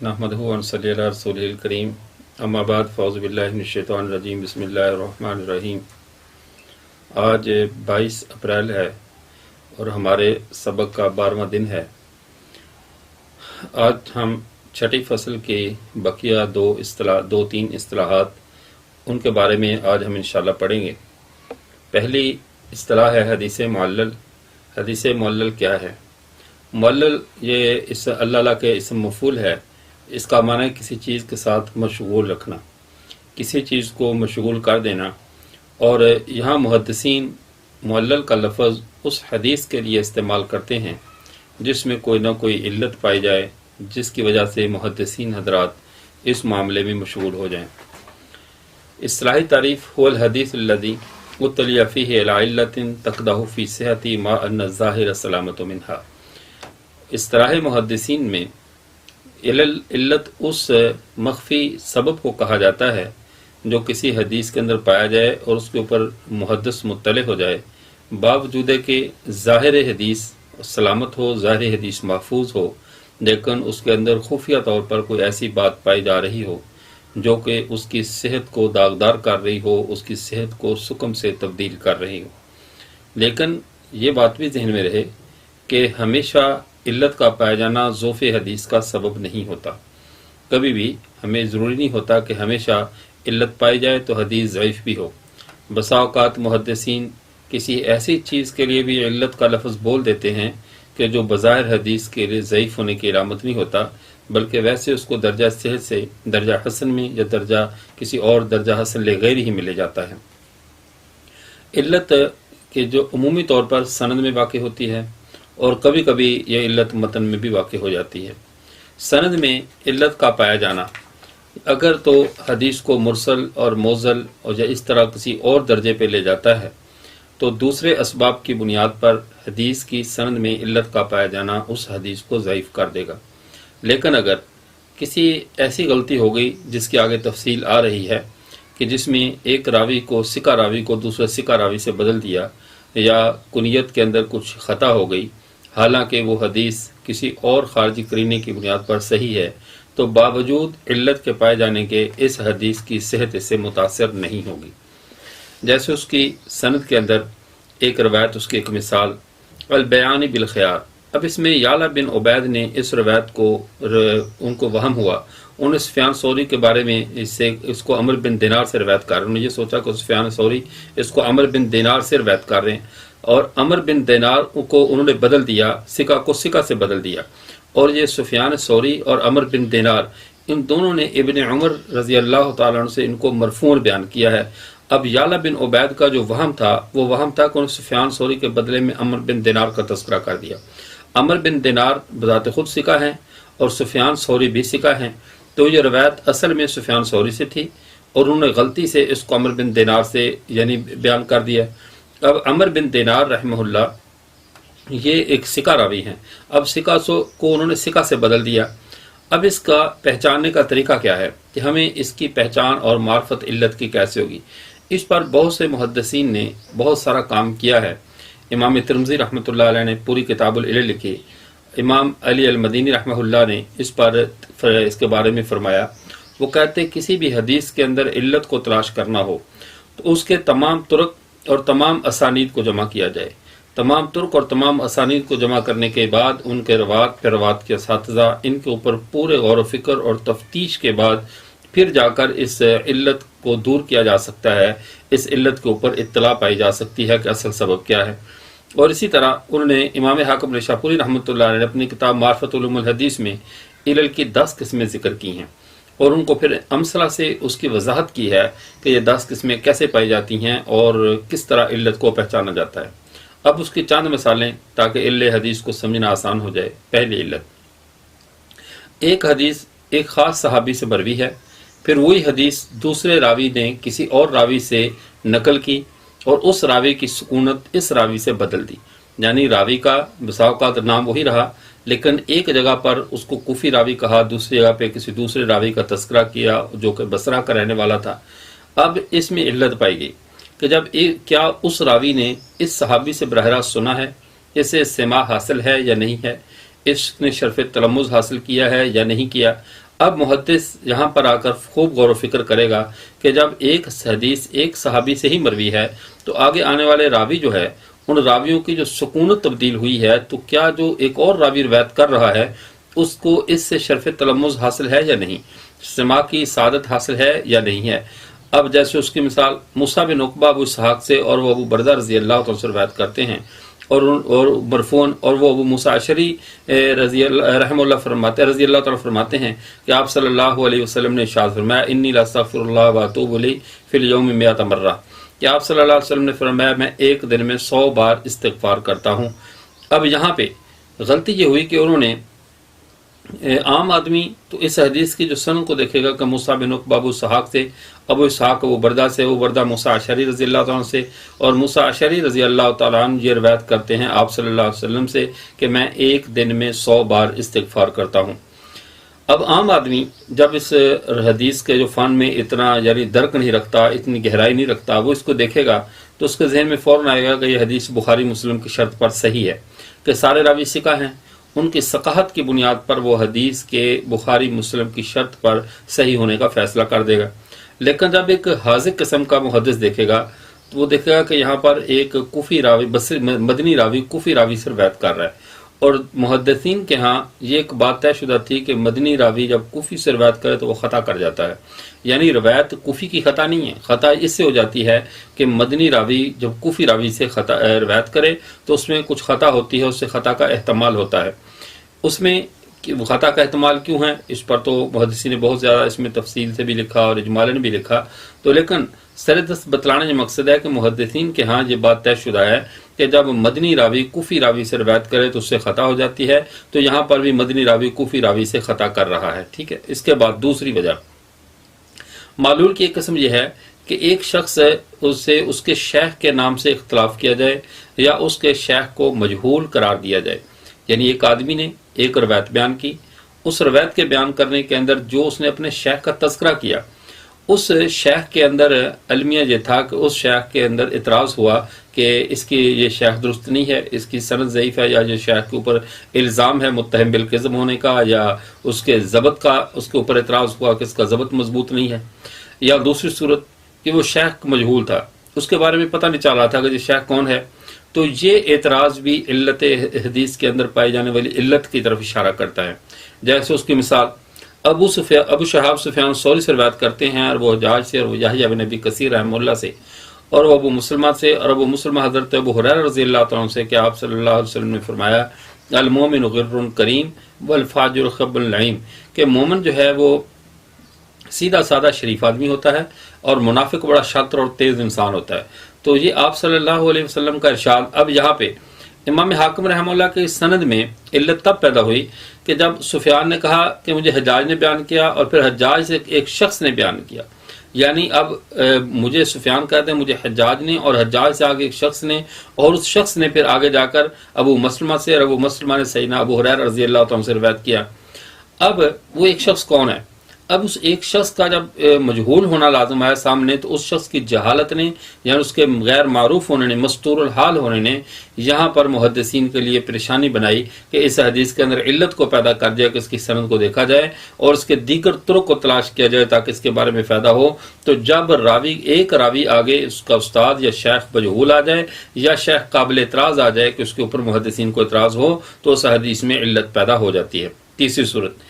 نحمدہ و نصلی علی رسولہ الکریم، اما بعد، فاعوذ باللہ من الشیطان الرجیم، بسم اللہ الرحمن الرحیم۔ آج 22 اپریل ہے اور ہمارے سبق کا 12واں دن ہے۔ آج ہم چھٹی فصل کی بقیہ دو تین اصطلاحات ان کے بارے میں آج ہم انشاءاللہ پڑھیں گے۔ پہلی اصطلاح ہے حدیث معلل۔ حدیث معلل کیا ہے؟ معلل یہ اللہ کے اسم مفعول ہے۔ اس کا معنی ہے کسی چیز کے ساتھ مشغول رکھنا، کسی چیز کو مشغول کر دینا، اور یہاں محدثین معلل کا لفظ اس حدیث کے لیے استعمال کرتے ہیں جس میں کوئی نہ کوئی علت پائی جائے، جس کی وجہ سے محدثین حضرات اس معاملے میں مشغول ہو جائیں۔ اصطلاحی تعریف: هو الحدیث الذی اطلع فیہ علی علۃ تقدح فی صحۃ ما ان الظاہر سلامۃ منها۔ اصطلاح محدثین میں علت اس مخفی سبب کو کہا جاتا ہے جو کسی حدیث کے اندر پایا جائے اور اس کے اوپر محدث مطلع ہو جائے، باوجود کہ ظاہر حدیث سلامت ہو، ظاہر حدیث محفوظ ہو، لیکن اس کے اندر خفیہ طور پر کوئی ایسی بات پائی جا رہی ہو جو کہ اس کی صحت کو داغدار کر رہی ہو، اس کی صحت کو سقم سے تبدیل کر رہی ہو۔ لیکن یہ بات بھی ذہن میں رہے کہ ہمیشہ علت کا پایا جانا ضعف حدیث کا سبب نہیں ہوتا۔ کبھی بھی ہمیں ضروری نہیں ہوتا کہ ہمیشہ علت پائی جائے تو حدیث ضعیف بھی ہو۔ بسا اوقات محدثین کسی ایسی چیز کے لیے بھی علت کا لفظ بول دیتے ہیں کہ جو بظاہر حدیث کے لیے ضعیف ہونے کی علامت نہیں ہوتا، بلکہ ویسے اس کو درجہ صحت سے درجہ حسن میں یا درجہ کسی اور درجہ حسن لغیر ہی ملے جاتا ہے۔ علت کے جو عمومی طور پر سند میں واقع ہوتی ہے اور کبھی کبھی یہ علت متن میں بھی واقع ہو جاتی ہے۔ سند میں علت کا پایا جانا اگر تو حدیث کو مرسل اور موزل اور یا اس طرح کسی اور درجے پہ لے جاتا ہے تو دوسرے اسباب کی بنیاد پر حدیث کی سند میں علت کا پایا جانا اس حدیث کو ضعیف کر دے گا۔ لیکن اگر کسی ایسی غلطی ہو گئی جس کی آگے تفصیل آ رہی ہے کہ جس میں ایک راوی کو ثقہ راوی کو دوسرے ثقہ راوی سے بدل دیا یا کنیت کے اندر کچھ خطا ہو گئی، حالانکہ وہ حدیث کسی اور خارجی قرینے کی بنیاد پر صحیح ہے، تو باوجود علت کے پائے جانے کے اس حدیث کی صحت اس سے متاثر نہیں ہوگی۔ جیسے اس کی سند کے اندر ایک روایت، اس کی ایک مثال البیان بالخیار۔ اب اس میں یعلا بن عبید نے اس روایت کو ان کو وہم ہوا، انہوں نے سفیان ثوری کے بارے میں اس کو عمر بن دینار سے روایت کر رہے ہیں۔ انہوں نے یہ سوچا کہ سفیان ثوری اس کو عمر بن دینار سے روایت کر رہے ہیں، اور عمر بن دینار کو انہوں نے بدل دیا، ثقہ کو ثقہ سے بدل دیا، اور یہ سفیان ثوری اور عمر بن دینار ان دونوں نے ابن عمر رضی اللہ تعالیٰ عنہ سے ان کو مرفوع بیان کیا ہے۔ اب یعلا بن عبید کا جو وہم تھا وہ وہم تھا کہ انہوں نے سفیان ثوری کے بدلے میں عمر بن دینار کا تذکرہ کر دیا۔ عمر بن دینار بذات خود ثقہ ہیں اور سفیان ثوری بھی ثقہ ہیں، تو یہ روایت اصل میں سفیان ثوری سے تھی اور انہوں نے غلطی سے اس کو عمر بن دینار سے یعنی بیان کر دیا۔ اب عمر بن دینار رحمہ اللہ یہ ایک ثقہ راوی ہیں، اب ثقہ کو انہوں نے ثقہ سے بدل دیا۔ اب اس کا پہچاننے کا طریقہ کیا ہے کہ ہمیں اس کی پہچان اور معرفت علت کی کیسے ہوگی؟ اس پر بہت سے محدثین نے بہت سارا کام کیا ہے۔ امام ترمذی رحمۃ اللہ علیہ نے پوری کتاب العلل لکھی، امام علی المدینی رحمہ اللہ نے اس کے بارے میں فرمایا، وہ کہتے کسی بھی حدیث کے اندر علت کو تلاش کرنا ہو تو اس کے تمام طرق اور تمام اسانید کو جمع کیا جائے۔ تمام طرق اور تمام اسانید کو جمع کرنے کے بعد ان کے روات پہ روات کے اساتذہ ان کے اوپر پورے غور و فکر اور تفتیش کے بعد پھر جا کر اس علت کو دور کیا جا سکتا ہے، اس علت کے اوپر اطلاع پائی جا سکتی ہے کہ اصل سبب کیا ہے۔ اور اسی طرح انہوں نے امام حاکم نشاپوری رحمۃ اللہ علیہ نے اپنی کتاب معرفت علوم الحدیث میں علل کی 10 قسمیں ذکر کی ہیں، اور ان کو پھر امثلہ سے اس کی وضاحت کی ہے کہ یہ 10 قسمیں کیسے پائی جاتی ہیں اور کس طرح علت کو پہچانا جاتا ہے۔ اب اس کی چند مثالیں تاکہ علت حدیث کو سمجھنا آسان ہو جائے۔ پہلی علت، ایک حدیث ایک خاص صحابی سے مروی ہے، پھر وہی حدیث دوسرے راوی نے کسی اور راوی سے نقل کی اور اس راوی کی سکونت اس راوی سے بدل دی، یعنی راوی کا بسا اوقات نام وہی رہا لیکن ایک جگہ پر اس کو کوفی راوی کہا، دوسری جگہ پہ کسی دوسرے راوی کا تذکرہ کیا جو کہ بصرہ کا رہنے والا تھا۔ اب اس میں علت پائی گئی کہ جب کیا اس راوی نے اس صحابی سے براہ راست سنا ہے، اسے سماع حاصل ہے یا نہیں ہے، اس نے شرف تلمذ حاصل کیا ہے یا نہیں کیا۔ اب محدث یہاں پر آ کر خوب غور و فکر کرے گا کہ جب ایک حدیث ایک صحابی سے ہی مروی ہے تو آگے آنے والے راوی جو ہے ان راویوں کی جو سکونت تبدیل ہوئی ہے، تو کیا جو ایک اور راوی روایت کر رہا ہے اس کو اس سے شرف تلمذ حاصل ہے یا نہیں، سماع کی سعادت حاصل ہے یا نہیں ہے۔ اب جیسے اس کی مثال موسیٰ بن عقبہ ابو اسحاق سے اور وہ ابو بردہ رضی اللہ عنہ سے روایت کرتے ہیں، اور مرفوعاً، اور وہ ابو موسیٰ اشعری رضی اللہ تعالیٰ فرماتے ہیں کہ آپ صلی اللہ علیہ وسلم نے ارشاد فرمایا انی لاستغفر اللہ واتوب الیہ فی الیوم 100 مرہ، کہ آپ صلی اللہ علیہ وسلم نے فرمایا میں ایک دن میں 100 بار استغفار کرتا ہوں۔ اب یہاں پہ غلطی یہ ہوئی کہ انہوں نے عام آدمی تو اس حدیث کی جو سند کو دیکھے گا کہ موسیٰ بن عقبہ ابو اسحاق سے، ابو اسحاق ابو بردہ سے، ابو بردہ موسیٰ اشعری رضی اللہ عنہ سے، اور موسیٰ اشعری رضی اللہ تعالیٰ عنہ یہ روایت کرتے ہیں آپ صلی اللہ علیہ وسلم سے کہ میں ایک دن میں 100 بار استغفار کرتا ہوں۔ اب عام آدمی جب اس حدیث کے جو فن میں اتنا یعنی درک نہیں رکھتا، اتنی گہرائی نہیں رکھتا، وہ اس کو دیکھے گا تو اس کے ذہن میں فوراً آئے گا کہ یہ حدیث بخاری مسلم کی شرط پر صحیح ہے، کہ سارے راوی ثقہ ہیں، ان کی ثقاہت کی بنیاد پر وہ حدیث کے بخاری مسلم کی شرط پر صحیح ہونے کا فیصلہ کر دے گا۔ لیکن جب ایک حاذق قسم کا محدث دیکھے گا تو وہ دیکھے گا کہ یہاں پر ایک کوفی راوی مدنی راوی کوفی راوی سے روایت کر رہا ہے، اور محدثین کے ہاں یہ ایک بات طے شدہ تھی کہ مدنی راوی جب کوفی سے روایت کرے تو وہ خطا کر جاتا ہے، یعنی روایت کوفی کی خطا نہیں ہے، خطا اس سے ہو جاتی ہے کہ مدنی راوی جب کوفی راوی سے روایت کرے تو اس میں کچھ خطا ہوتی ہے، اس سے خطا کا احتمال ہوتا ہے۔ اس میں خطا کا احتمال کیوں ہے اس پر تو محدثین نے بہت زیادہ اس میں تفصیل سے بھی لکھا اور اجمالاً بھی لکھا، تو لیکن سر دست بتلانے کا مقصد ہے کہ محدثین کے ہاں یہ بات طے شدہ ہے کہ جب مدنی راوی کوفی راوی سے روایت کرے تو اس سے خطا ہو جاتی ہے، تو یہاں پر بھی مدنی راوی کوفی راوی سے خطا کر رہا ہے، ٹھیک ہے۔ اس کے بعد دوسری وجہ معلول کی ایک قسم یہ ہے کہ ایک شخص سے اس کے شیخ کے نام سے اختلاف کیا جائے یا اس کے شیخ کو مجہول قرار دیا جائے، یعنی ایک آدمی نے ایک روایت بیان کی، اس روایت کے بیان کرنے کے اندر جو اس نے اپنے شیخ کا تذکرہ کیا، اس شیخ کے اندر المیہ یہ تھا کہ اس شیخ کے اندر اعتراض ہوا کہ اس کی یہ شیخ درست نہیں ہے، اس کی سند ضعیف ہے، یا یہ شیخ کے اوپر الزام ہے متہم بالکذب ہونے کا، یا اس کے ضبط کا اس کے اوپر اعتراض ہوا کہ اس کا ضبط مضبوط نہیں ہے، یا دوسری صورت کہ وہ شیخ مجہول تھا، اس کے بارے میں پتہ نہیں چل رہا تھا کہ یہ شیخ کون ہے، تو یہ اعتراض بھی علت حدیث کے اندر پائی جانے والی علت کی طرف اشارہ کرتا ہے۔ جیسے اس کی مثال ابو شہاب سفیان ثوری سے روایت کرتے ہیں، اور وہ حجاج سے، اور وہ یحییٰ بن ابی کثیر رحمہ اللہ سے، اور وہ ابو مسلمہ سے، اور ابو مسلمہ حضرت ابو ہریرہ رضی اللہ عنہ سے کہ آپ صلی اللہ علیہ وسلم نے فرمایا المومن غر کریم والفاجر خب لعیم، کہ مومن جو ہے وہ سیدھا سادہ شریف آدمی ہوتا ہے، اور منافق بڑا شاطر اور تیز انسان ہوتا ہے۔ تو یہ آپ صلی اللہ علیہ وسلم کا ارشاد۔ اب یہاں پہ امام حاکم رحمہ اللہ کے سند میں علت تب پیدا ہوئی کہ جب سفیان نے کہا کہ مجھے حجاج نے بیان کیا، اور پھر حجاج سے ایک شخص نے بیان کیا، یعنی اب مجھے سفیان کہتے ہیں مجھے حجاج نے، اور حجاج سے آگے ایک شخص نے، اور اس شخص نے پھر آگے جا کر ابو مسلمہ سے، اور ابو مسلمہ نے سیدنا ابو ہریرہ رضی اللہ عنہ سے روایت کیا۔ اب وہ ایک شخص کون ہے؟ اب اس ایک شخص کا جب مجہول ہونا لازم آیا سامنے، تو اس شخص کی جہالت نے، یعنی اس کے غیر معروف ہونے نے، مستور الحال ہونے نے یہاں پر محدثین کے لیے پریشانی بنائی کہ اس حدیث کے اندر علت کو پیدا کر دیا کہ اس کی سند کو دیکھا جائے اور اس کے دیگر طرق کو تلاش کیا جائے تاکہ اس کے بارے میں فائدہ ہو۔ تو جب ایک راوی آگے اس کا استاد یا شیخ مجہول آ جائے، یا شیخ قابل اعتراض آ جائے کہ اس کے اوپر محدثین کو اعتراض ہو، تو اس حدیث میں علت پیدا ہو جاتی ہے۔ تیسری صورت،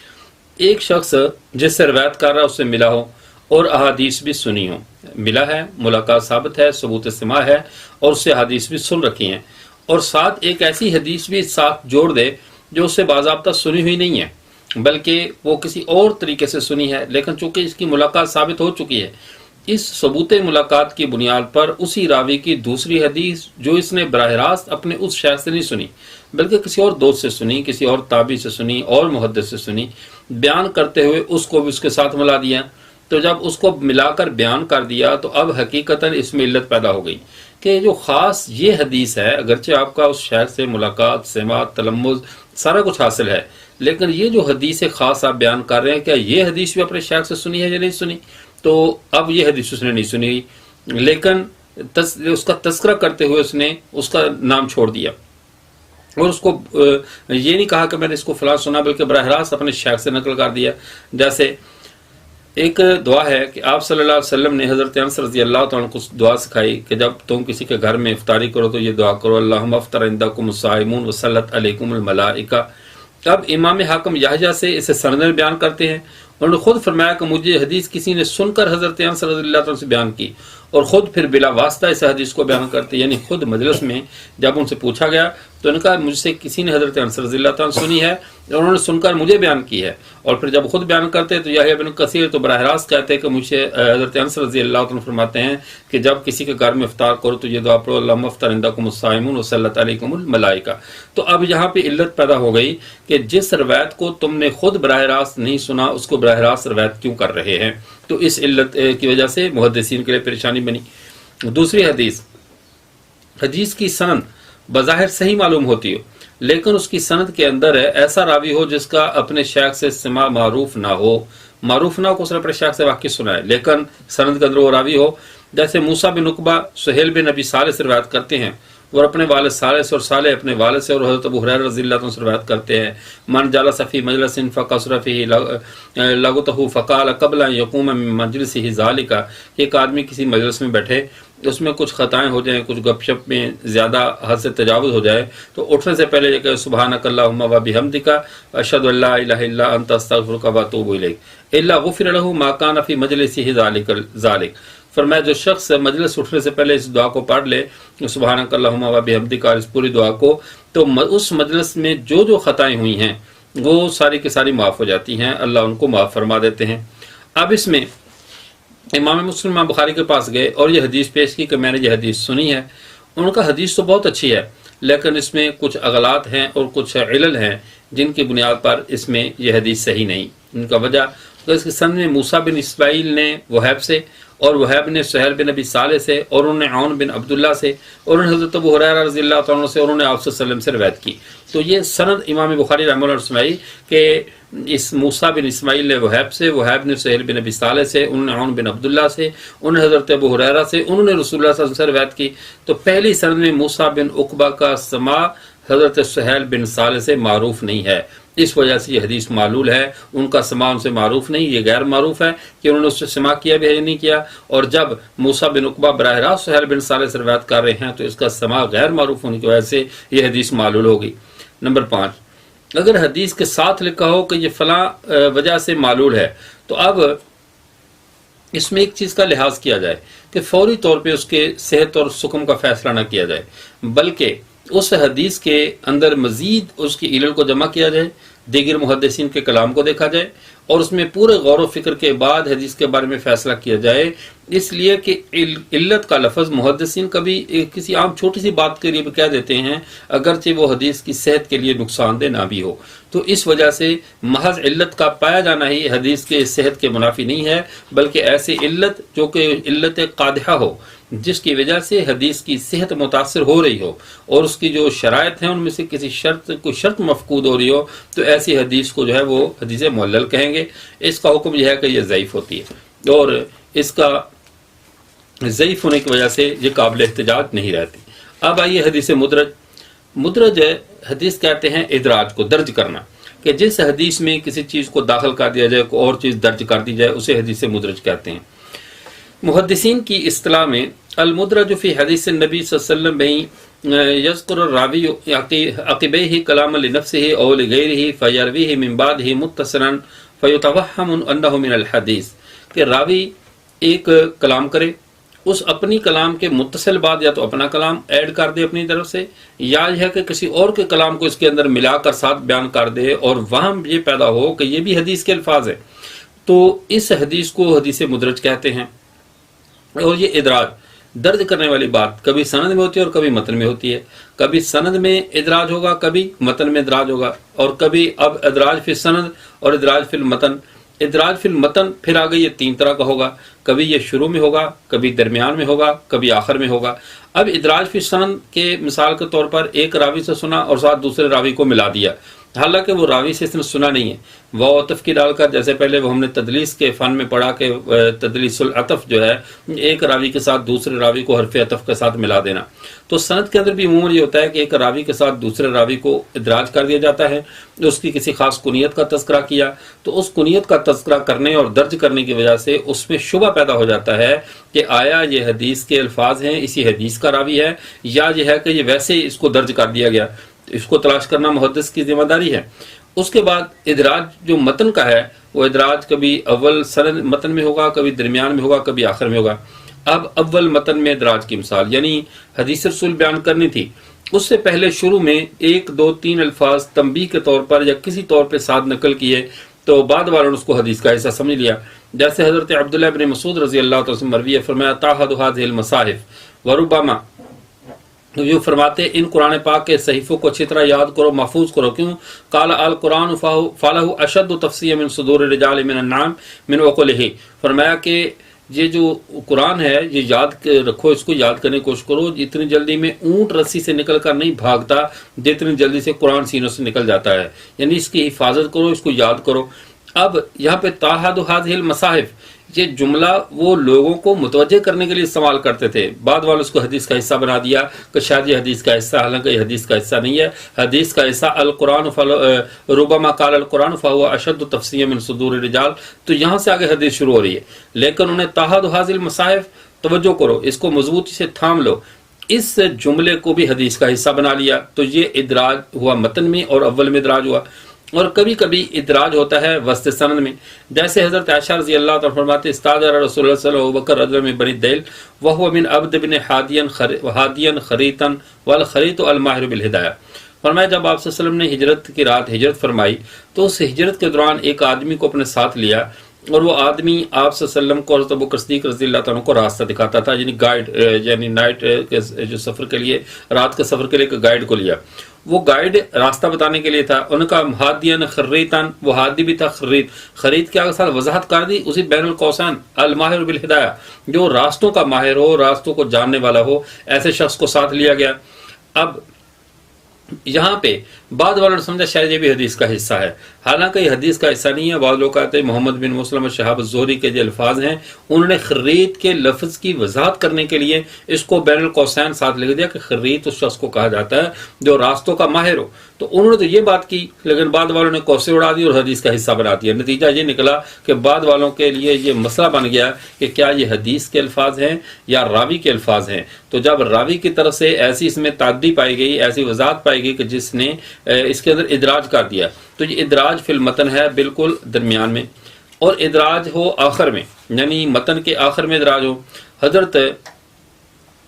ایک شخص جس سے روایت کر رہا ہے اس سے ملا ہو اور احادیث بھی سنی ہو، ملا ہے، ملاقات ثابت ہے، ثبوت سماع ہے، اور اس سے حدیث بھی سن رکھی ہیں، اور ساتھ ایک ایسی حدیث بھی ساتھ جوڑ دے جو اس سے باضابطہ سنی ہوئی نہیں ہے بلکہ وہ کسی اور طریقے سے سنی ہے، لیکن چونکہ اس کی ملاقات ثابت ہو چکی ہے، اس ثبوت ملاقات کی بنیاد پر اسی راوی کی دوسری حدیث جو اس نے براہ راست اپنے اس شیخ سے نہیں سنی بلکہ کسی اور دوست سے سنی، کسی اور تابعی سے سنی، اور محدث سے سنی، بیان کرتے ہوئے اس کو بھی اس کے ساتھ ملا دیا۔ تو جب اس کو ملا کر بیان کر دیا تو اب حقیقتاً اس میں علت پیدا ہو گئی کہ جو خاص یہ حدیث ہے، اگرچہ آپ کا اس شیخ سے ملاقات، سماع، تلمذ سارا کچھ حاصل ہے، لیکن یہ جو حدیث خاص آپ بیان کر رہے ہیں، کیا یہ حدیث بھی اپنے شیخ سے سنی ہے یا نہیں سنی؟ تو اب یہ حدیث اس نے نہیں سنی، لیکن اس کا تذکرہ کرتے ہوئے اس نے اس کا نام چھوڑ دیا، اور اس کو یہ نہیں کہا کہ میں نے اس کو فلاں سنا، بلکہ براہ راست اپنے شیخ سے نقل کر دیا۔ جیسے ایک دعا ہے کہ آپ صلی اللہ علیہ وسلم نے حضرت انس رضی اللہ تعالیٰ عنہ کو دعا سکھائی کہ جب تم کسی کے گھر میں افطاری کرو تو یہ دعا کرو، اللہم افطر عندکم الصائمون وصلت علیکم الملائکہ۔ اب امام حاکم یحییٰ سے اسے سند میں بیان کرتے ہیں، انہوں نے خود فرمایا کہ مجھے حدیث کسی نے سن کر حضرت انس رضی اللہ تعالیٰ سے بیان کی، اور خود پھر بلا واسطہ اس حدیث کو بیان کرتے، یعنی خود مجلس میں جب ان سے پوچھا گیا تو انہوں نے کہا مجھ سے کسی نے حضرت انس رضی اللہ تعالیٰ سنی ہے اور انہوں نے سن کر مجھے بیان کی ہے، اور پھر جب خود بیان کرتے تو یحییٰ بن کثیر تو براہ راست کہتے ہیں کہ مجھے حضرت انس رضی اللہ تعالیٰ فرماتے ہیں کہ جب کسی کے گھر میں افطار کرو تو یہ دعا پڑھو، اللہم افطر عندکم الصائمون وصلت علیکم الملائکہ۔ تو اب یہاں پہ علت پیدا ہو گئی کہ جس روایت کو تم نے خود براہ راست نہیں سنا اس کو براہ راست روایت کیوں کر رہے ہیں، تو اس علت کی وجہ سے محدثین کے لیے پریشانی بنی۔ دوسری حدیث کی سند بظاہر صحیح معلوم ہوتی ہو، لیکن اس کی سند کے اندر ایسا راوی ہو جس کا اپنے شیخ سے سماع معروف نہ ہو کہ اس نے اپنے شیخ سے واقعی سنا ہے، لیکن سند کے اندر وہ راوی ہو، جیسے موسیٰ بن عقبہ سہیل بن ابی صالح سے روایت کرتے ہیں اور اپنے والد صالح سے، اور صالح اپنے والد سے، اور حضرت ابو ہریرہ رضی اللہ عنہ سے روایت کرتے ہیں، من جلس فی مجلس فقصر فیہ لغتہ فقال قبل ان یقوم من مجلسہ ذالک، ایک آدمی کسی مجلس میں بیٹھے، اس میں کچھ خطائیں ہو جائیں، کچھ گپ شپ میں زیادہ حد سے تجاوز ہو جائے، تو اٹھنے سے پہلے یہ کہ سبحانک اللہم و بحمدک اشہد ان لا الہ الا انت استغفرک و اتوب الیک الا غفر لہ ما کان فی مجلسہ ذالک۔ فرمایا جو شخص مجلس اٹھنے سے پہلے اس دعا کو پڑھ لے سبحانک اللہم و بحمدک، اس پوری دعا کو، تو اس مجلس میں جو خطائیں ہوئی ہیں وہ ساری کی ساری معاف ہو جاتی ہیں، اللہ ان کو معاف فرما دیتے ہیں۔ اب اس میں امام مسلم امام بخاری کے پاس گئے اور یہ حدیث پیش کی کہ میں نے یہ حدیث سنی ہے، ان کا حدیث تو بہت اچھی ہے لیکن اس میں کچھ اغلاط ہیں اور کچھ علل ہیں جن کی بنیاد پر اس میں یہ حدیث صحیح نہیں۔ ان کا وجہ تو اس کے سند میں موسیٰ بن اسماعیل نے وہیب سے، اور وہیب نے سہیل بن ابی صالح سے، اور انہوں نے عون بن عبداللہ سے، اور انہوں نے حضرت ابو ہریرہ رضی اللہ تعالیٰ عنہ سے، اور انہوں نے آپ صلی اللہ علیہ وسلم سے روایت کی۔ تو یہ سند امام بخاری رحمہ اللہ علیہ کہ اس موسیٰ بن اسماعیل نے وہیب سے، وہیب نے سہیل بن ابی صالح سے، انہوں نے عون بن عبداللہ سے، انہوں نے حضرت ابو ہریرہ سے، انہوں نے رسول اللہ صلی اللہ علیہ وسلم سے روایت کی۔ تو پہلی سند میں موسیٰ بن عقبہ کا سماع حضرت سہیل بن صالح سے معروف نہیں ہے، اس وجہ سے یہ حدیث معلول ہے، ان کا سماع ان سے معروف نہیں، یہ غیر معروف ہے کہ انہوں نے اس سے سماع کیا بھی ہے نہیں کیا، اور جب موسیٰ بن عقبہ براہ راست سہیل بن صالح سے روایت کر رہے ہیں تو اس کا سماع غیر معروف ہونے کی وجہ سے یہ حدیث معلول ہوگی۔ نمبر 5، اگر حدیث کے ساتھ لکھا ہو کہ یہ فلاں وجہ سے معلول ہے تو اب اس میں ایک چیز کا لحاظ کیا جائے کہ فوری طور پہ اس کے صحت اور سقم کا فیصلہ نہ کیا جائے، بلکہ اس حدیث کے اندر مزید اس کی علل کو جمع کیا جائے، دیگر محدثین کے کلام کو دیکھا جائے، اور اس میں پورے غور و فکر کے بعد حدیث کے بارے میں فیصلہ کیا جائے، اس لیے کہ علت کا لفظ محدثین کبھی کسی عام چھوٹی سی بات کے لیے بھی کہہ دیتے ہیں اگرچہ وہ حدیث کی صحت کے لیے نقصان دہ نہ بھی ہو، تو اس وجہ سے محض علت کا پایا جانا ہی حدیث کے صحت کے منافی نہیں ہے، بلکہ ایسی علت جو کہ علت قادحہ ہو جس کی وجہ سے حدیث کی صحت متاثر ہو رہی ہو اور اس کی جو شرائط ہیں ان میں سے کسی کوئی شرط مفقود ہو رہی ہو، تو ایسی حدیث کو جو ہے وہ حدیث معلل کہیں گے۔ اس کا حکم یہ ہے کہ یہ ضعیف ہوتی ہے اور اس کا ضعیف ہونے کی وجہ سے یہ قابل احتجاج نہیں رہتی۔ اب آئیے حدیث مدرج حدیث کہتے ہیں ادراج کو درج کرنا، کہ جس حدیث میں کسی چیز کو داخل کر دیا جائے کوئی اور چیز درج کر دی جائے اسے حدیث مدرج کہتے ہیں۔ محدثین کی اصطلاح میں المدرج فی حدیث النبی صلی اللہ علیہ وسلم بہی یذکر الراوی عقبیہ کلام لنفسہ او لغیرہ فیرویہ من بعدہ متصلا فیتوہم انہ من الحدیث، کہ راوی ایک کلام کرے، اس اپنی کلام کے متصل بعد یا تو اپنا کلام ایڈ کر دے اپنی طرف سے، یا یہ ہے کہ کسی اور کے کلام کو اس کے اندر ملا کر ساتھ بیان کر دے اور وہاں یہ پیدا ہو کہ یہ بھی حدیث کے الفاظ ہیں، تو اس حدیث کو حدیث مدرج کہتے ہیں۔ اور یہ ادراج درج کرنے والی بات کبھی سند میں ہوتی ہے اور کبھی متن میں ہوتی ہے، کبھی سند میں ادراج ہوگا کبھی متن میں ادراج ہوگا، اور کبھی اب ادراج فی السند اور ادراج فی المتن۔ ادراج فی المتن پھر آگے یہ 3 طرح کا ہوگا، کبھی یہ شروع میں ہوگا، کبھی درمیان میں ہوگا، کبھی آخر میں ہوگا۔ اب ادراج فی السند کے مثال کے طور پر ایک راوی سے سنا اور ساتھ دوسرے راوی کو ملا دیا، حالانکہ وہ راوی سے اس نے سنا نہیں ہے، واو عطف کی ڈال کر، جیسے پہلے وہ ہم نے تدلیس کے فن میں پڑھا کہ تدلیس العطف جو ہے ایک راوی کے ساتھ دوسرے راوی کو حرف عطف کے ساتھ ملا دینا، تو سند کے اندر بھی عموماً یہ ہوتا ہے کہ ایک راوی کے ساتھ دوسرے راوی کو ادراج کر دیا جاتا ہے، اس کی کسی خاص کنیت کا تذکرہ کیا، تو اس کنیت کا تذکرہ کرنے اور درج کرنے کی وجہ سے اس میں شبہ پیدا ہو جاتا ہے کہ آیا یہ حدیث کے الفاظ ہیں، اسی حدیث کا راوی ہے، یا یہ ہے کہ یہ ویسے ہی اس کو درج کر دیا گیا۔ اس کو تلاش کرنا محدث کی ذمہ داری ہے۔ اس کے بعد ادراج جو متن کا ہے، وہ ادراج کبھی اول سند متن میں ہوگا، کبھی درمیان میں ہوگا، کبھی آخر میں ہوگا۔ اب اول متن میں ادراج کی مثال، یعنی حدیث رسول بیان کرنی تھی، اس سے پہلے شروع میں 1 2 3 الفاظ تنبیہ کے طور پر یا کسی طور پہ ساتھ نقل کیے، تو بعد والوں نے اس کو حدیث کا حصہ سمجھ لیا۔ جیسے حضرت عبداللہ بن مسعود رضی اللہ تعالیٰ عنہ مروی ہے، فرمایا تعہد هذه المصاحف وربما، یہ فرماتے ان قرآن پاک کے صحیفوں کو اچھی طرح یاد کرو، محفوظ کرو، کیوں؟ قال القرآن فالہ اشد تفصیل من صدور الرجال من النعام من عقلہ، فرمایا کہ یہ جو قرآن ہے یہ یاد رکھو، اس کو یاد کرنے کی کوشش کرو، اتنی جلدی میں اونٹ رسی سے نکل کر نہیں بھاگتا جتنی جلدی سے قرآن سینوں سے نکل جاتا ہے، یعنی اس کی حفاظت کرو، اس کو یاد کرو۔ اب یہاں پہ تعہد هذه المصاحف، یہ جملہ وہ لوگوں کو متوجہ کرنے کے لیے استعمال کرتے تھے، بعد والوں اس کو حدیث کا حصہ بنا دیا کہ شاید یہ حدیث کا حصہ، حالانکہ یہ حدیث کا حصہ نہیں ہے۔ حدیث کا حصہ القرآن ربما قال القرآن فهو اشد تفصیلا من صدور الرجال، تو یہاں سے آگے حدیث شروع ہو رہی ہے، لیکن انہیں تعہد هذه المصاحف، توجہ کرو، اس کو مضبوطی سے تھام لو، اس جملے کو بھی حدیث کا حصہ بنا لیا، تو یہ ادراج ہوا متن میں اور اول میں ادراج ہوا۔ اور کبھی کبھی ادراج ہوتا ہے وسط سند میں، جیسے حضرت عائشہ رضی اللہ عنہا فرماتے استاجر رسول اللہ صلی اللہ علیہ وسلم ابوبکر رجل من بنی الدیل وهو من عبد بن ہادیا خریتا والخریط الماہر بالہدایہ، فرمایا جب آپ صلی اللہ علیہ وسلم نے ہجرت کی رات ہجرت فرمائی تو اس ہجرت کے دوران ایک آدمی کو اپنے ساتھ لیا، اور وہ آدمی آپ صلی اللہ علیہ وسلم کو حضرت ابوبکر صدیق رضی اللہ عنہ کو راستہ دکھاتا تھا، یعنی گائیڈ، یعنی نائٹ کے جو سفر کے لیے، رات کے سفر کے لیے ایک گائیڈ کو لیا، وہ گائیڈ راستہ بتانے کے لیے تھا۔ ان کا ہادین خریتن، وہ ہادی بھی تھا، خرید کے ساتھ وضاحت کر دی، اسی بین القوسین الماہر بالہدایہ، جو راستوں کا ماہر ہو، راستوں کو جاننے والا ہو، ایسے شخص کو ساتھ لیا گیا۔ اب یہاں پہ بعد والوں نے سمجھا شاید یہ بھی حدیث کا حصہ ہے، حالانکہ یہ حدیث کا حصہ نہیں ہے۔ بعض لوگ کہتے ہیں محمد بن مسلم شہاب الزہری کے جو الفاظ ہیں انہوں نے خرید کے لفظ کی وضاحت کرنے کے لیے اس کو بین القوسین ساتھ لکھ دیا کہ خرید اس شخص کو کہا جاتا ہے جو راستوں کا ماہر ہو، تو انہوں نے تو یہ بات کی، لیکن بعد والوں نے کوسے اڑا دی اور حدیث کا حصہ بنا دیا۔ نتیجہ یہ نکلا کہ بعد والوں کے لیے یہ مسئلہ بن گیا کہ کیا یہ حدیث کے الفاظ ہیں یا راوی کے الفاظ ہیں، تو جب راوی کی طرف سے ایسی اس میں تعدی پائی گئی، ایسی وضاحت پائی گئی کہ جس نے اس کے اندر ادراج کر دیا، تو یہ ادراج فی المتن ہے بالکل درمیان میں، اور ادراج ہو آخر میں، یعنی متن کے آخر میں ادراج ہو۔ حضرت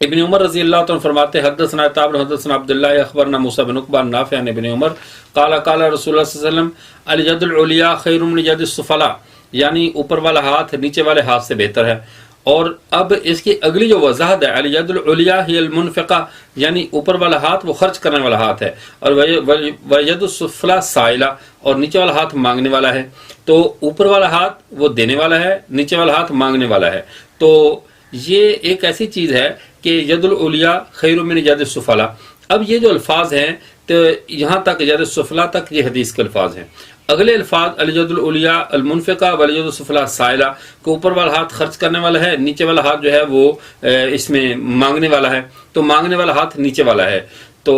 ابن عمر رضی اللہ عنہ فرماتے حدثنا تابر حدثنا عبداللہ اخبرنا موسیٰ بن عقبہ نافع عن ابن عمر قال قال رسول اللہ صلی اللہ علیہ وسلم الید العلیاء خیر من ید السفلاء، یعنی اوپر والا ہاتھ نیچے والے ہاتھ سے بہتر ہے۔ اور اب اس کی اگلی جو وضاحت ہے الید العلیاء ہی المنفقہ، یعنی اوپر والا ہاتھ وہ خرچ کرنے والا ہاتھ ہے، اور وید السفلیٰ سائلہ، اور نیچے والا ہاتھ مانگنے والا ہے۔ تو اوپر والا ہاتھ وہ دینے والا ہے، نیچے والا ہاتھ مانگنے والا ہے۔ تو یہ ایک ایسی چیز ہے کہ ید العلیاء خیر من ید السفلاء۔ اب یہ جو الفاظ ہیں تو یہاں تک ید السفلاء تک یہ حدیث کے الفاظ ہیں۔ اگلے الفاظ الید العلیاء المنفقہ والید السفلاء سائلہ، کہ اوپر والا ہاتھ خرچ کرنے والا ہے، نیچے والا ہاتھ جو ہے وہ اس میں مانگنے والا ہے، تو مانگنے والا ہاتھ نیچے والا ہے۔ تو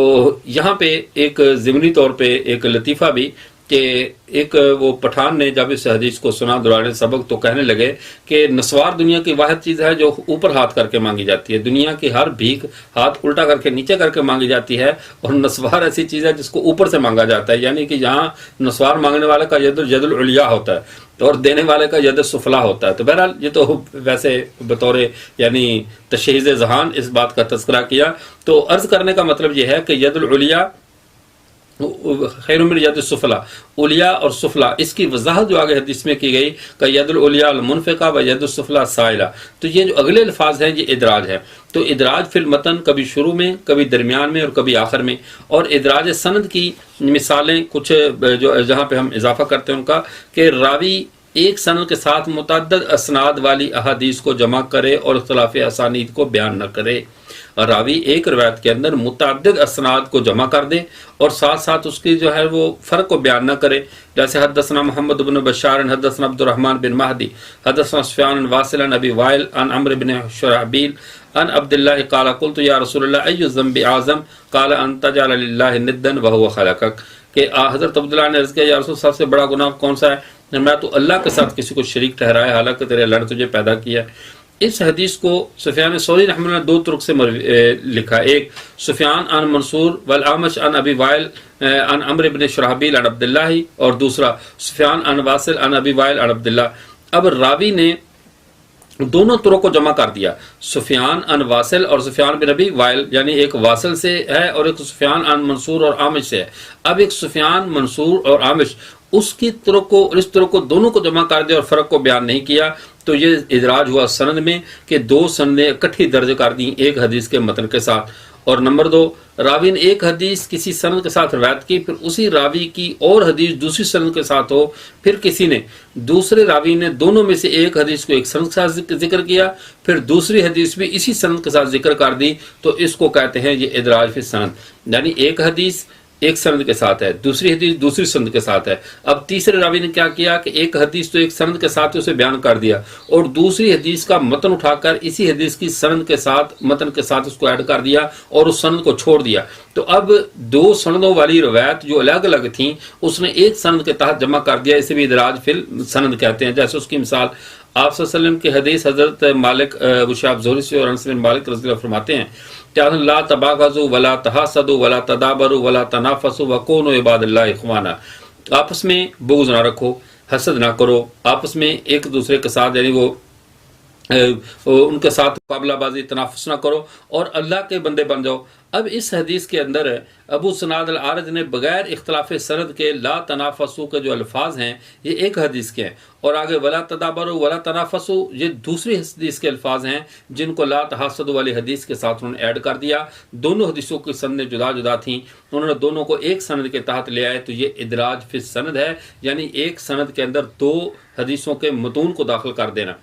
یہاں پہ ایک ضمنی طور پہ ایک لطیفہ بھی کہ ایک وہ پٹھان نے جب اس حدیث کو سنا دوران سبق تو کہنے لگے کہ نسوار دنیا کی واحد چیز ہے جو اوپر ہاتھ کر کے مانگی جاتی ہے، دنیا کی ہر بھیک ہاتھ الٹا کر کے نیچے کر کے مانگی جاتی ہے، اور نسوار ایسی چیز ہے جس کو اوپر سے مانگا جاتا ہے، یعنی کہ یہاں نسوار مانگنے والے کا ید العلیاء ہوتا ہے اور دینے والے کا ید السفلیٰ ہوتا ہے۔ تو بہرحال یہ تو ویسے بطور یعنی تشہیز ذہان اس بات کا تذکرہ کیا، تو عرض کرنے کا مطلب یہ ہے کہ ید العلیاء خیر من ید السفلیٰ، علیاء اور سفلیٰ، اس کی وضاحت جو آگے حدیث میں کی گئی کہ ید العلیاء المنفقہ و ید السفلیٰ سائلہ، تو یہ جو اگلے الفاظ ہیں یہ ادراج ہے۔ تو ادراج فی المتن کبھی شروع میں، کبھی درمیان میں اور کبھی آخر میں۔ اور ادراج سند کی مثالیں کچھ جو جہاں پہ ہم اضافہ کرتے ہیں ان کا کہ راوی ایک سند کے ساتھ متعدد اسناد والی احادیث کو جمع کرے اور اختلاف اسانید کو بیان نہ کرے۔ راوی ایک روایت کے اندر متعدد اسناد کو جمع کر دے اور ساتھ ساتھ اس کی جو ہے وہ فرق کو بیان نہ کرے، جیسے حدثنا محمد بن بشار حدثنا عبد الرحمن بن مہدی حدثنا سفیان عن واصل عن ابی وائل عن عمرو بن شرحبیل عن عبد اللہ قال قلت یا رسول اللہ ای الذنب اعظم قال ان تجعل للہ ندا وهو خلقک، کہ حضرت عبداللہ نے عرض کیا یا رسول سب سے بڑا گناہ کون سا ہے؟ میں تو اللہ کے ساتھ کسی کو شریک ٹھہرائے حالانکہ تیرے اللہ نے تجھے پیدا کیا ہے۔ اس حدیث کو سفیان ثوری رحمہ اللہ نے دو طرق سے لکھا، ایک سفیان عن منصور والاعمش عن ابی وائل عن عمرو بن شرحبیل عن عبداللہ، اور دوسرا سفیان عن واصل عن ابی وائل عن عبداللہ۔ اب راوی نے دونوں طرق کو جمع کر دیا، سفیان عن واصل اور سفیان بن ابی وائل، یعنی ایک واصل سے ہے اور ایک سفیان عن منصور اور عامش سے ہے۔ اب ایک سفیان منصور اور عامش اس کی طرق کو اور اس طرق کو دونوں کو جمع کر دیا اور فرق کو بیان نہیں کیا، تو یہ ادراج ہوا سند میں کہ دو سندیں اکٹھی درج کر دیں ایک حدیث کے متن کے ساتھ۔ اور نمبر دو، راوی نے ایک حدیث کسی سند کے ساتھ روایت کی، پھر اسی راوی کی اور حدیث دوسری سند کے ساتھ ہو، پھر کسی نے دوسرے راوی نے دونوں میں سے ایک حدیث کو ایک سند کے ساتھ ذکر کیا، پھر دوسری حدیث بھی اسی سند کے ساتھ ذکر کر دی، تو اس کو کہتے ہیں یہ ادراج فی السند، یعنی ایک حدیث ایک سند کے ساتھ ہے، دوسری حدیث دوسری سند کے ساتھ ہے۔ اب تیسرے راوی نے کیا کیا کہ ایک حدیث تو ایک سند کے ساتھ اسے بیان کر دیا اور دوسری حدیث کا متن اٹھا کر اسی حدیث کی سند کے ساتھ متن کے ساتھ اس کو ایڈ کر دیا اور اس سند کو چھوڑ دیا۔ تو اب دو سندوں والی روایت جو الگ الگ تھیں اس نے ایک سند کے تحت جمع کر دیا، اسے بھی ادراج فی السند کہتے ہیں۔ جیسے اس کی مثال آپ صلی اللہ علیہ وسلم کی حدیث حضرت مالک ابو شہاب زہری سے اور انس بن مالک رضی اللہ فرماتے ہیں کہ لا تباغضوا ولا تحاسدوا ولا تدابروا ولا تنافسوا وكونوا عباد اللہ اخوانا، آپس میں بغض نہ رکھو، حسد نہ کرو، آپس میں ایک دوسرے کے ساتھ یعنی وہ ان کے ساتھ مقابلہ بازی تنافس نہ کرو اور اللہ کے بندے بن جاؤ۔ اب اس حدیث کے اندر ابو سناد العارج نے بغیر اختلاف سند کے لا تنافسو کے جو الفاظ ہیں یہ ایک حدیث کے ہیں، اور آگے ولا تدابروا ولا تنافسو یہ دوسری حدیث کے الفاظ ہیں جن کو لا تحاسدوا والی حدیث کے ساتھ انہوں نے ایڈ کر دیا۔ دونوں حدیثوں کی سندیں جدا جدا تھیں، انہوں نے دونوں کو ایک سند کے تحت لے آئے، تو یہ ادراج فی السند ہے، یعنی ایک سند کے اندر دو حدیثوں کے متون کو داخل کر دینا۔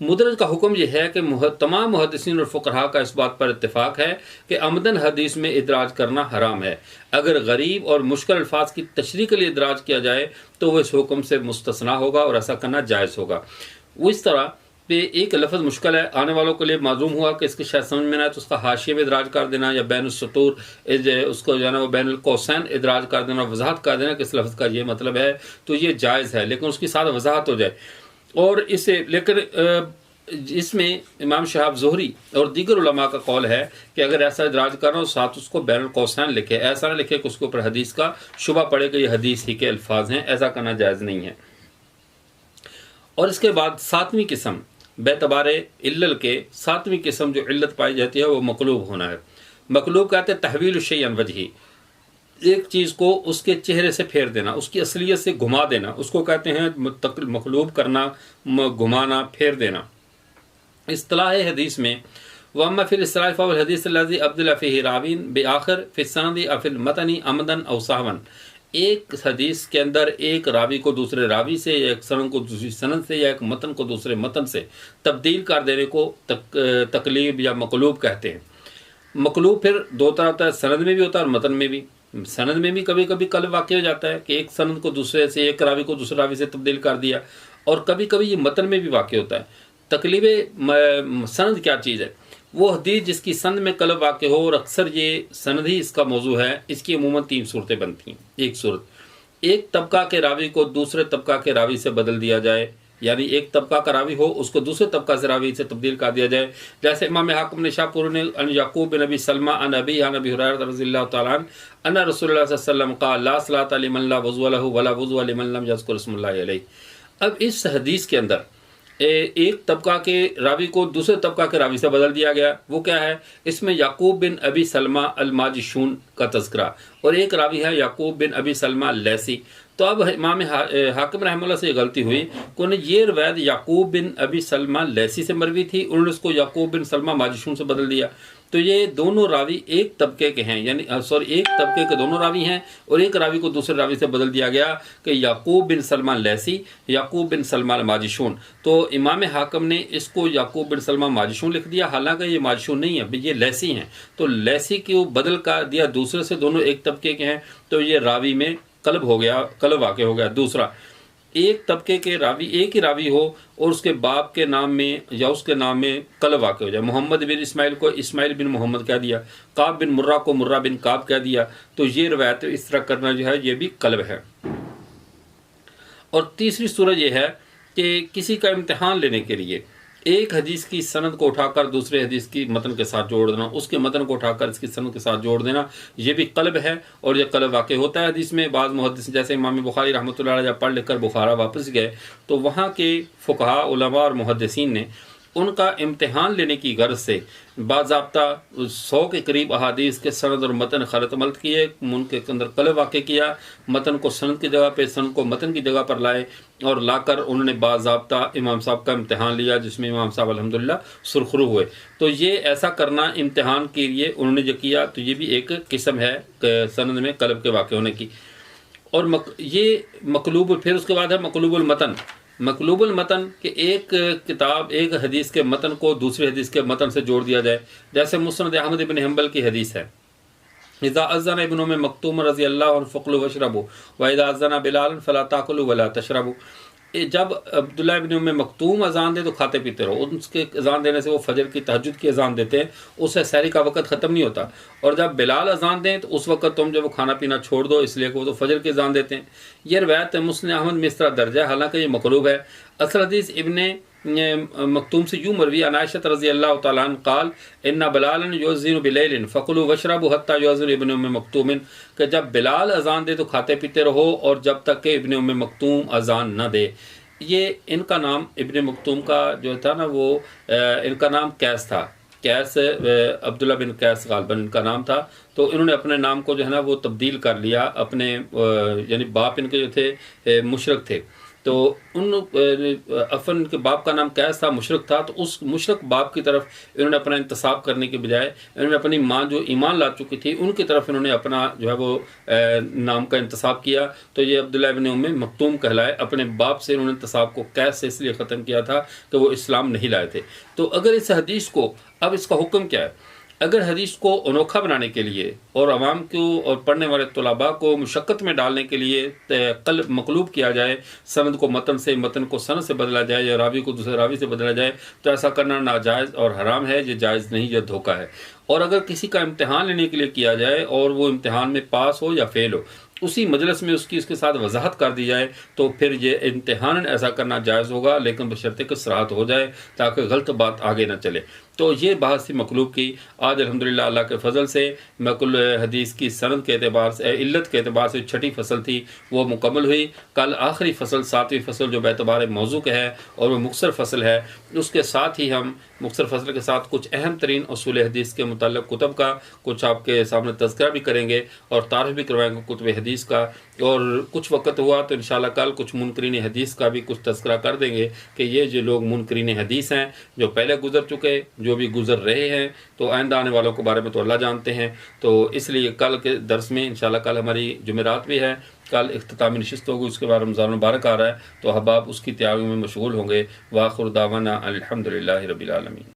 مدرج کا حکم یہ ہے کہ تمام محدثین اور فقہاء کا اس بات پر اتفاق ہے کہ عمدن حدیث میں ادراج کرنا حرام ہے۔ اگر غریب اور مشکل الفاظ کی تشریح کے لیے ادراج کیا جائے تو وہ اس حکم سے مستثنا ہوگا اور ایسا کرنا جائز ہوگا۔ وہ اس طرح پہ ایک لفظ مشکل ہے، آنے والوں کے لیے معلوم ہوا کہ اس کی شاید سمجھ میں نہ آئے تو اس کا حاشیے میں ادراج کر دینا یا بین السطور اس کو جو ہے نا وہ بین القوسین ادراج کر دینا، وضاحت کر دینا کہ اس لفظ کا یہ مطلب ہے، تو یہ جائز ہے، لیکن اس کی ساتھ وضاحت ہو جائے۔ اور لیکن اس میں امام شہاب زہری اور دیگر علماء کا قول ہے کہ اگر ایسا ادراج کرنا ہو ساتھ اس کو بین القوسین لکھے، ایسا نہ لکھے کہ اس کے اوپر حدیث کا شبہ پڑے کہ یہ حدیث ہی کے الفاظ ہیں، ایسا کرنا جائز نہیں ہے۔ اور اس کے بعد ساتویں قسم بیعتبار علل کے ساتویں قسم جو علت پائی جاتی ہے وہ مقلوب ہونا ہے۔ مقلوب کہتے ہیں تحویل الشیء عن وجہہ، ایک چیز کو اس کے چہرے سے پھیر دینا، اس کی اصلیت سے گھما دینا، اس کو کہتے ہیں مقلوب کرنا، گھمانا، پھیر دینا۔ اصطلاح حدیث میں وَأَمَّا فِي الْإِصْطِلَاحِ فَهُوَ الْحَدِيثُ الَّذِي أَبْدَلَ فِيهِ رَاوٍ بِآخَرٍ فِي السَّنَدِ أَوْ فِي الْمَتْنِ عَمْدًا أَوْ سَهْوًا، ایک حدیث کے اندر ایک راوی کو دوسرے راوی سے یا ایک سند کو دوسری سند سے یا ایک متن کو دوسرے متن سے تبدیل کر دینے کو تقلیب یا مقلوب کہتے ہیں۔ مقلوب پھر دو طرح ہوتا ہے، سند میں بھی ہوتا ہے اور متن میں بھی۔ سند میں بھی کبھی کبھی قلب واقع ہو جاتا ہے کہ ایک سند کو دوسرے سے، ایک راوی کو دوسرے راوی سے تبدیل کر دیا، اور کبھی کبھی یہ متن میں بھی واقع ہوتا ہے۔ تقلیب سند کیا چیز ہے؟ وہ حدیث جس کی سند میں قلب واقع ہو، اور اکثر یہ سند ہی اس کا موضوع ہے، اس کی عموماً تین صورتیں بنتی ہیں۔ ایک صورت، ایک طبقہ کے راوی کو دوسرے طبقہ کے راوی سے بدل دیا جائے، یعنی ایک طبقہ کا راوی ہو اس کو دوسرے طبقہ سے راوی سے تبدیل کر دیا جائے، جیسے امام حاکم نے شاپور نے ان یعقوب بن ابی سلمہ عن ابی عن ابی ہریرہ رضی اللہ تعالیٰ عنہ ان رسول اللہ صلی اللہ علیہ وسلم قال لا صلاۃ لمن لا وضوء له ولا وضوء لمن لم یذکر اسم اللہ علیہ۔ اب اس حدیث کے اندر ایک طبقہ کے راوی کو دوسرے طبقہ کے راوی سے بدل دیا گیا، وہ کیا ہے؟ اس میں یعقوب بن ابی سلمہ الماجشون کا تذکرہ، اور ایک راوی ہے یعقوب بن ابی سلمہ اللیثی۔ تو اب امام حاکم رحمہ اللہ سے یہ غلطی ہوئی کہ انہیں یہ روایت یعقوب بن ابی سلمہ لیثی سے مروی تھی، انہوں نے اس کو یعقوب بن سلمہ ماجشون سے بدل دیا، تو یہ دونوں راوی ایک طبقے کے ہیں، یعنی ایک طبقے کے دونوں راوی ہیں، اور ایک راوی کو دوسرے راوی سے بدل دیا گیا کہ یعقوب بن سلمان لیسی، یعقوب بن سلمان ماجشون۔ تو امام حاکم نے اس کو یعقوب بن سلمان ماجشون لکھ دیا، حالانکہ یہ ماجشون نہیں ہے، یہ لیسی ہیں۔ تو لیسی کو بدل کر دیا دوسرے سے، دونوں ایک طبقے کے ہیں، تو یہ راوی میں قلب ہو گیا، قلب واقع ہو گیا۔ دوسرا، ایک طبقے کے راوی ایک ہی راوی ہو اور اس کے باپ کے نام میں یا اس کے نام میں قلب واقع ہو جائے، محمد بن اسماعیل کو اسماعیل بن محمد کہہ دیا، کعب بن مرہ کو مرہ بن کعب کہہ دیا، تو یہ روایت اس طرح کرنا جو ہے یہ بھی قلب ہے۔ اور تیسری صورت یہ ہے کہ کسی کا امتحان لینے کے لیے ایک حدیث کی سند کو اٹھا کر دوسرے حدیث کی متن کے ساتھ جوڑ دینا، اس کے متن کو اٹھا کر اس کی سند کے ساتھ جوڑ دینا، یہ بھی قلب ہے، اور یہ قلب واقع ہوتا ہے حدیث میں۔ بعض محدث جیسے امام بخاری رحمۃ اللہ علیہ جب پڑھ لکھ کر بخارا واپس گئے تو وہاں کے فقہاء، علماء اور محدثین نے ان کا امتحان لینے کی غرض سے باضابطہ 100 کے قریب احادیث کے سند اور متن خلط ملط کیے، ان کے اندر قلب واقع کیا، متن کو سند کی جگہ پہ، سند کو متن کی جگہ پر لائے، اور لا کر انہوں نے باضابطہ امام صاحب کا امتحان لیا، جس میں امام صاحب الحمدللہ سرخرو ہوئے۔ تو یہ ایسا کرنا امتحان کے لیے انہوں نے جو کیا، تو یہ بھی ایک قسم ہے سند میں قلب کے واقع ہونے کی۔ اور یہ مقلوب، پھر اس کے بعد ہے مقلوب المتن۔ مقلوب المتن کہ ایک کتاب، ایک حدیث کے متن کو دوسرے حدیث کے متن سے جوڑ دیا جائے، جیسے مسند احمد بن حنبل کی حدیث ہے، اذا اذن ابن ام مکتوم رضی اللہ عنہ فکلوا واشربوا واذا اذن بلال فلا تاکلوا ولا تشربوا۔ جب عبداللہ ابن ام مکتوم اذان دے تو کھاتے پیتے رہو، اس کے اذان دینے سے وہ فجر کی تہجد کی اذان دیتے ہیں، اس سے سحری کا وقت ختم نہیں ہوتا، اور جب بلال اذان دیں تو اس وقت تم جو وہ کھانا پینا چھوڑ دو، اس لیے کہ وہ تو فجر کی اذان دیتے ہیں۔ یہ روایت مسند احمد میں اس طرح درج ہے، حالانکہ یہ مقلوب ہے۔ اصل حدیث ابن مکتوم سے یوں مروی عن عائشہ رضی اللہ تعالیٰ عنہ قال ان بلالا یؤذن بلیل فکلوا واشربوا حتی یؤذن ابن ام مکتوم، کہ جب بلال اذان دے تو کھاتے پیتے رہو اور جب تک کہ ابن ام مکتوم اذان نہ دے۔ یہ ان کا نام ابن مکتوم کا جو تھا نا، وہ ان کا نام قیس تھا، قیس عبداللہ بن قیس غالباً ان کا نام تھا، تو انہوں نے اپنے نام کو جو ہے نا وہ تبدیل کر لیا، اپنے یعنی باپ ان کے جو تھے مشرک تھے، تو ان کے باپ کا نام قیس تھا، مشرک تھا، تو اس مشرک باپ کی طرف انہوں نے اپنا انتساب کرنے کے بجائے انہوں نے اپنی ماں جو ایمان لا چکی تھی ان کی طرف انہوں نے اپنا جو ہے وہ نام کا انتساب کیا، تو یہ عبداللہ ابن ام مکتوم کہلائے۔ اپنے باپ سے انہوں نے انتساب کو قیس سے اس لیے ختم کیا تھا کہ وہ اسلام نہیں لائے تھے۔ تو اگر اس حدیث کو، اب اس کا حکم کیا ہے، اگر حدیث کو انوکھا بنانے کے لیے اور عوام کو اور پڑھنے والے طلباء کو مشقت میں ڈالنے کے لیے قلب مقلوب کیا جائے، سند کو متن سے، متن کو سند سے بدلا جائے، یا راوی کو دوسرے راوی سے بدلا جائے، تو ایسا کرنا ناجائز اور حرام ہے، یہ جائز نہیں، یہ دھوکہ ہے۔ اور اگر کسی کا امتحان لینے کے لیے کیا جائے اور وہ امتحان میں پاس ہو یا فیل ہو، اسی مجلس میں اس کے ساتھ وضاحت کر دی جائے، تو پھر یہ امتحان ایسا کرنا جائز ہوگا، لیکن بشرطے کہ صراحت ہو جائے تاکہ غلط بات آگے نہ چلے۔ تو یہ بحث تھی مقلوب کی۔ آج الحمدللہ اللہ کے فضل سے حدیث کی سند کے اعتبار سے، علت کے اعتبار سے 6ٹھی فصل تھی وہ مکمل ہوئی۔ کل آخری فصل 7ویں فصل جو باعتبار موضوع کے ہے اور وہ مختصر فصل ہے، اس کے ساتھ ہی ہم مختصر فصل کے ساتھ کچھ اہم ترین اصول حدیث کے متعلق کتب کا کچھ آپ کے سامنے تذکرہ بھی کریں گے اور تعارف بھی کروائیں گے کتب حدیث کا، اور کچھ وقت ہوا تو انشاءاللہ کل کچھ منکرین حدیث کا بھی کچھ تذکرہ کر دیں گے کہ یہ جو لوگ منکرین حدیث ہیں، جو پہلے گزر چکے، جو بھی گزر رہے ہیں، تو آئندہ آنے والوں کے بارے میں تو اللہ جانتے ہیں۔ تو اس لیے کل کے درس میں انشاءاللہ، کل ہماری جمعرات بھی ہے، کل اختتامی نشست ہوگی، اس کے بعد رمضان مبارک آ رہا ہے، تو احباب اس کی تیاری میں مشغول ہوں گے۔ وآخر دعوانا الحمدللہ رب العالمین۔